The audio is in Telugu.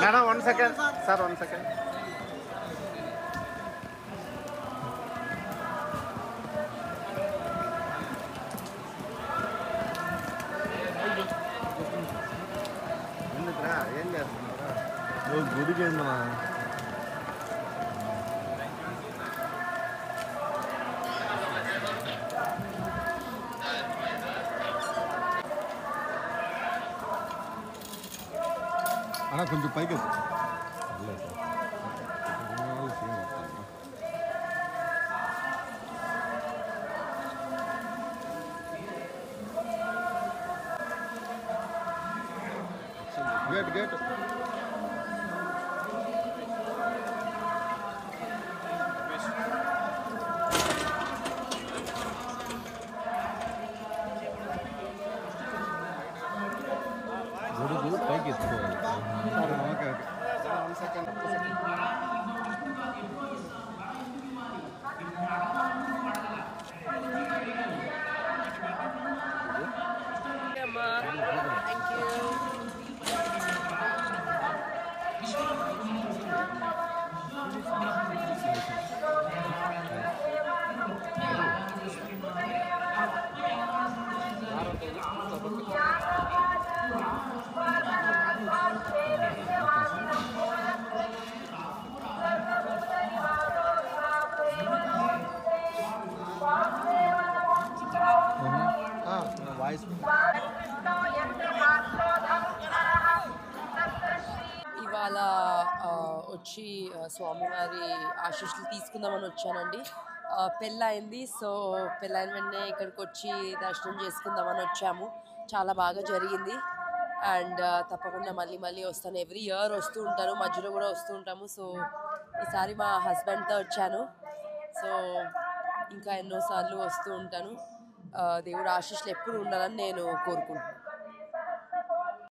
Madam 1 second sir 1 second. ఎందుకురా ఏం చేస్తున్నారా? గుడికి ఏందమ్మా? అలా కొంచెం పైకి గేట్ గేట్ గొడుగు పైకి ఎత్తుకోవాలి. Okay okay 1 second. వాయిస్ ఇవాళ వచ్చి స్వామివారి ఆశీస్సులు తీసుకుందామని వచ్చానండి. పెళ్ళయింది. సో పెళ్ళైన వెంటనే ఇక్కడికి వచ్చి దర్శనం చేసుకుందామని వచ్చాము. చాలా బాగా జరిగింది. అండ్ తప్పకుండా మళ్ళీ మళ్ళీ వస్తాను. ఎవ్రీ ఇయర్ వస్తూ ఉంటాను, మధ్యలో కూడా వస్తూ ఉంటాము. సో ఈసారి మా హస్బెండ్తో వచ్చాను. సో ఇంకా ఎన్నోసార్లు వస్తూ ఉంటాను. దేవుడు ఆశీస్సులు ఎప్పుడు ఉండాలని నేను కోరుకుంటున్నాను.